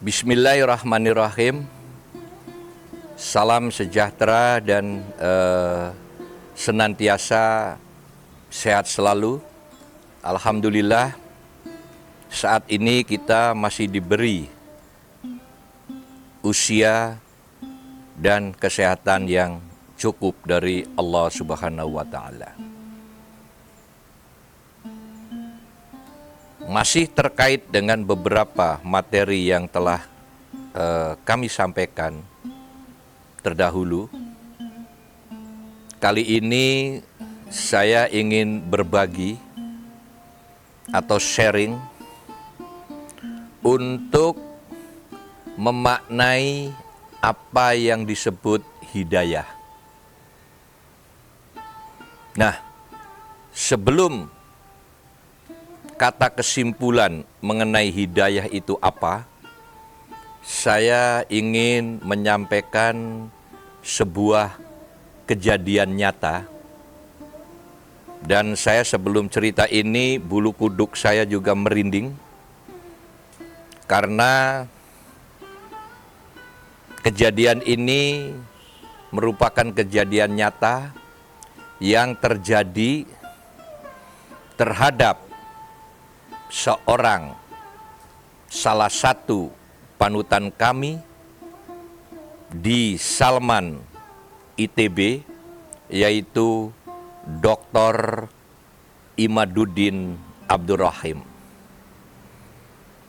Bismillahirrahmanirrahim. Salam sejahtera dan senantiasa sehat selalu. Alhamdulillah, saat ini kita masih diberi usia dan kesehatan yang cukup dari Allah Subhanahu wa Ta'ala. Masih terkait dengan beberapa materi yang telah kami sampaikan terdahulu. Kali ini saya ingin berbagi atau sharing untuk memaknai apa yang disebut hidayah. Nah, sebelum kata kesimpulan mengenai hidayah itu apa, saya ingin menyampaikan sebuah kejadian nyata. Dan saya sebelum cerita ini, bulu kuduk saya juga merinding. Karena kejadian ini merupakan kejadian nyata yang terjadi terhadap salah satu panutan kami di Salman ITB, yaitu Dr. Imaduddin Abdurrahim.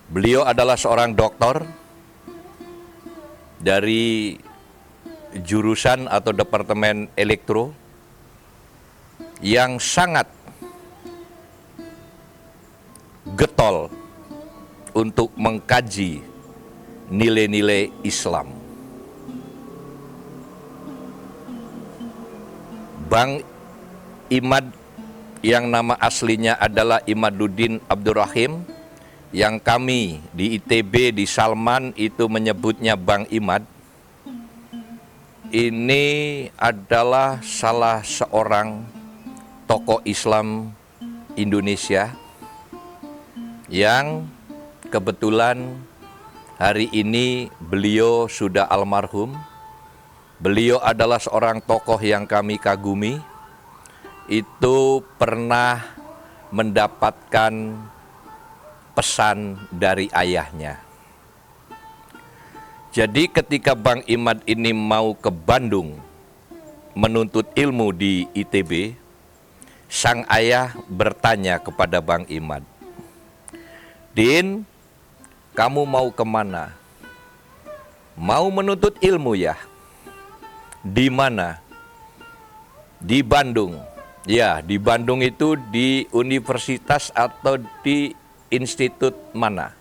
Beliau adalah seorang doktor dari jurusan atau departemen elektro yang sangat getol untuk mengkaji nilai-nilai Islam. Bang Imad yang nama aslinya adalah Imaduddin Abdurrahim, yang kami di ITB di Salman itu menyebutnya Bang Imad. Ini adalah salah seorang tokoh Islam Indonesia yang kebetulan hari ini beliau sudah almarhum. Beliau adalah seorang tokoh yang kami kagumi. Itu pernah mendapatkan pesan dari ayahnya. Jadi ketika Bang Imad ini mau ke Bandung menuntut ilmu di ITB, sang ayah bertanya kepada Bang Imad, "Din, kamu mau kemana?" "Mau menuntut ilmu ya." "Di mana?" "Di Bandung." "Ya, di Bandung itu di universitas atau di institut mana?"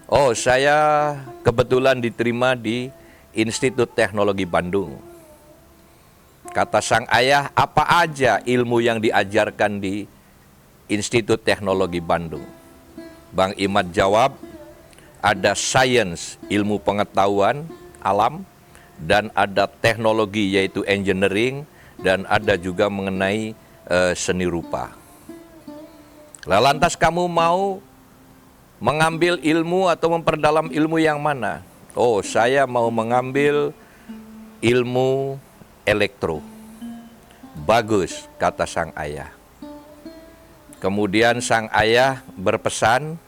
"Oh, saya kebetulan diterima di Institut Teknologi Bandung." Kata sang ayah, "Apa aja ilmu yang diajarkan di Institut Teknologi Bandung?" Bang Imad jawab, "Ada sains, ilmu pengetahuan alam, dan ada teknologi yaitu engineering, dan ada juga mengenai seni rupa." "Lantas kamu mau mengambil ilmu atau memperdalam ilmu yang mana?" "Oh, saya mau mengambil ilmu elektro." "Bagus," kata sang ayah. Kemudian sang ayah berpesan,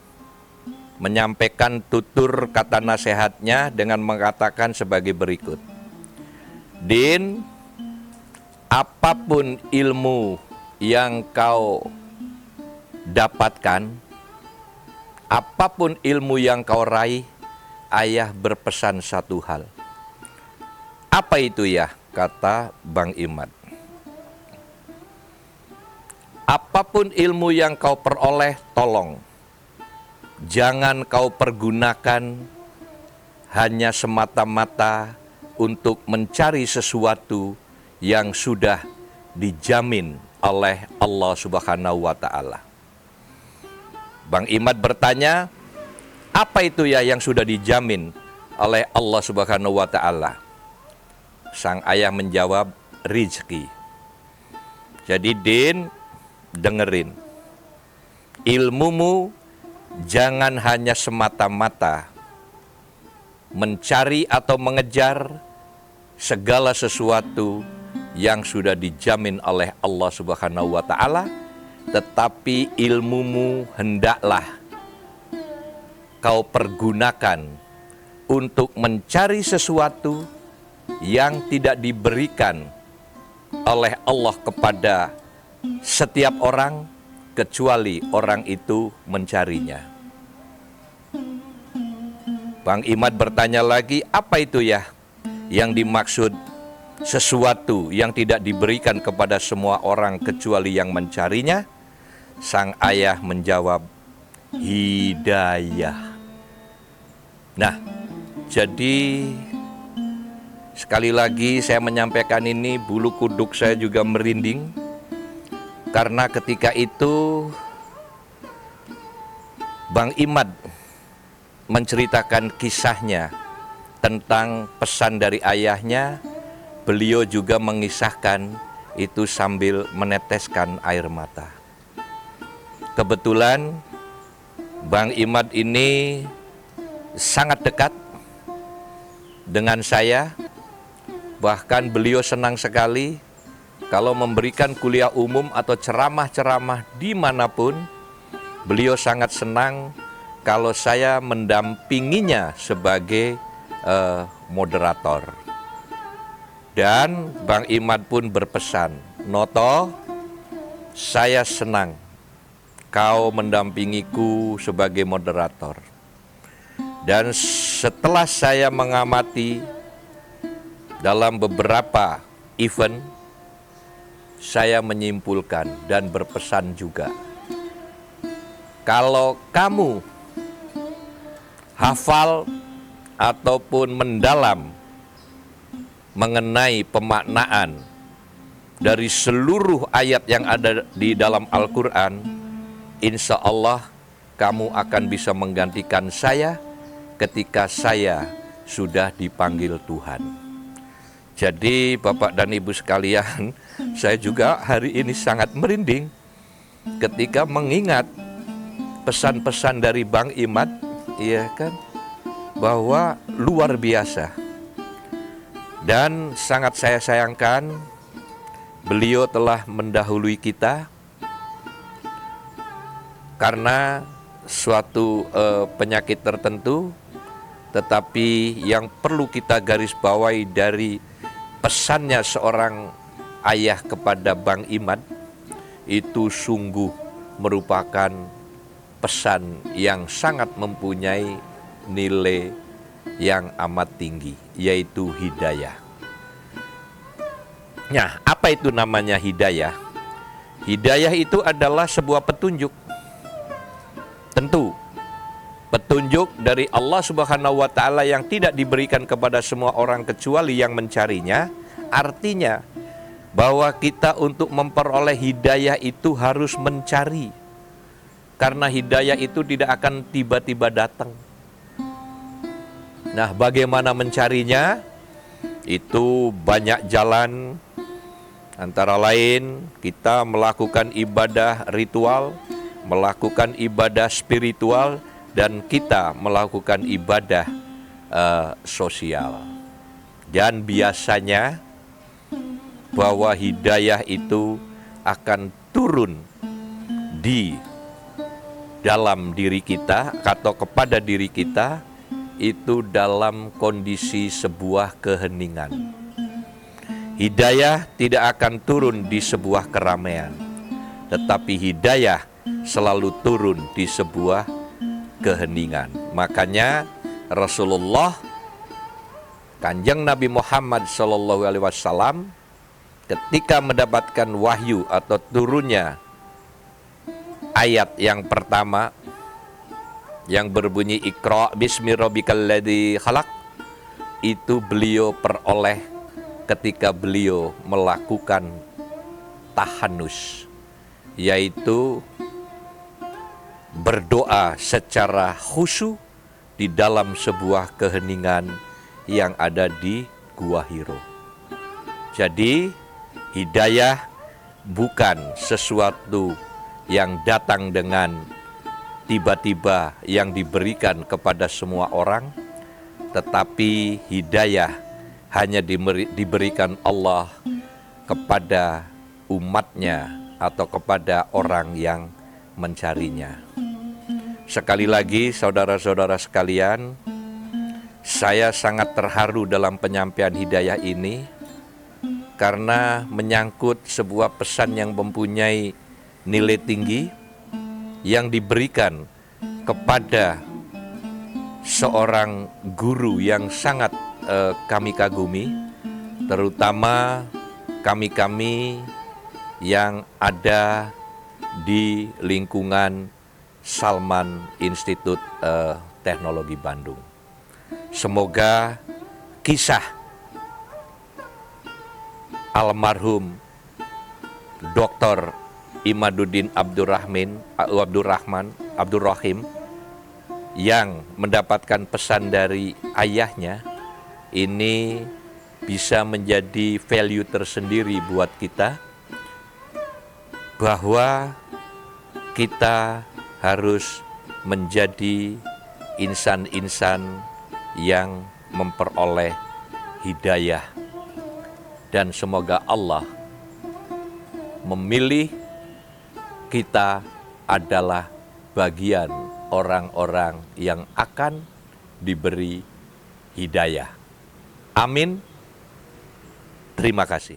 menyampaikan tutur kata nasihatnya dengan mengatakan sebagai berikut, "Din, apapun ilmu yang kau dapatkan, apapun ilmu yang kau raih, ayah berpesan satu hal." "Apa itu ya?" kata Bang Imad. "Apapun ilmu yang kau peroleh, tolong jangan kau pergunakan hanya semata-mata untuk mencari sesuatu yang sudah dijamin oleh Allah Subhanahu wa Ta'ala." Bang Imad bertanya, "Apa itu ya yang sudah dijamin oleh Allah Subhanahu wa Ta'ala?" Sang ayah menjawab, "Rizki." Jadi Din, dengerin, ilmumu jangan hanya semata-mata mencari atau mengejar segala sesuatu yang sudah dijamin oleh Allah Subhanahu wa Ta'ala, tetapi ilmumu hendaklah kau pergunakan untuk mencari sesuatu yang tidak diberikan oleh Allah kepada setiap orang kecuali orang itu mencarinya. Bang Imad bertanya lagi, apa itu ya yang dimaksud sesuatu yang tidak diberikan kepada semua orang kecuali yang mencarinya? Sang ayah menjawab, hidayah. Nah, jadi sekali lagi saya menyampaikan ini, bulu kuduk saya juga merinding. Karena ketika itu Bang Imad menceritakan kisahnya tentang pesan dari ayahnya. Beliau juga mengisahkan itu sambil meneteskan air mata. Kebetulan Bang Imad ini sangat dekat dengan saya. Bahkan beliau senang sekali kalau memberikan kuliah umum atau ceramah-ceramah dimanapun. Beliau sangat senang kalau saya mendampinginya sebagai moderator. Dan Bang Imad pun berpesan, Noto, saya senang kau mendampingiku sebagai moderator. Dan setelah saya mengamati dalam beberapa event, saya menyimpulkan dan berpesan juga, kalau kamu hafal ataupun mendalam mengenai pemaknaan dari seluruh ayat yang ada di dalam Al-Quran, insya Allah kamu akan bisa menggantikan saya ketika saya sudah dipanggil Tuhan. Jadi Bapak dan Ibu sekalian, saya juga hari ini sangat merinding ketika mengingat pesan-pesan dari Bang Imad, iya kan, bahwa luar biasa. Dan sangat saya sayangkan beliau telah mendahului kita karena suatu penyakit tertentu. Tetapi yang perlu kita garis bawahi dari pesannya seorang ayah kepada Bang Imad, itu sungguh merupakan pesan yang sangat mempunyai nilai yang amat tinggi, yaitu hidayah. Nah, apa itu namanya hidayah? Hidayah itu adalah sebuah petunjuk. Tentu, petunjuk dari Allah Subhanahu wa Ta'ala yang tidak diberikan kepada semua orang kecuali yang mencarinya. Artinya bahwa kita untuk memperoleh hidayah itu harus mencari. Karena hidayah itu tidak akan tiba-tiba datang. Nah, bagaimana mencarinya? Itu banyak jalan. Antara lain kita melakukan ibadah ritual, melakukan ibadah spiritual, dan kita melakukan ibadah sosial. Dan biasanya bahwa hidayah itu akan turun di dalam diri kita atau kepada diri kita itu dalam kondisi sebuah keheningan. Hidayah tidak akan turun di sebuah keramaian, tetapi hidayah selalu turun di sebuah keheningan. Makanya Rasulullah, Kanjeng Nabi Muhammad SAW, ketika mendapatkan wahyu atau turunnya ayat yang pertama yang berbunyi Iqra bismi rabbikal ladzi khalaq, itu beliau peroleh ketika beliau melakukan tahanus, yaitu berdoa secara khusyuk di dalam sebuah keheningan yang ada di Gua Hiro. Jadi hidayah bukan sesuatu yang datang dengan tiba-tiba yang diberikan kepada semua orang, tetapi hidayah hanya diberikan Allah kepada umatnya atau kepada orang yang mencarinya. Sekali lagi saudara-saudara sekalian, saya sangat terharu dalam penyampaian hidayah ini karena menyangkut sebuah pesan yang mempunyai nilai tinggi yang diberikan kepada seorang guru yang sangat kami kagumi, terutama kami-kami yang ada di lingkungan Salman Institut Teknologi Bandung. Semoga kisah almarhum Dr. Imaduddin Abdurrahim yang mendapatkan pesan dari ayahnya ini bisa menjadi value tersendiri buat kita, bahwa kita harus menjadi insan-insan yang memperoleh hidayah, dan semoga Allah memilih kita adalah bagian orang-orang yang akan diberi hidayah. Amin. Terima kasih.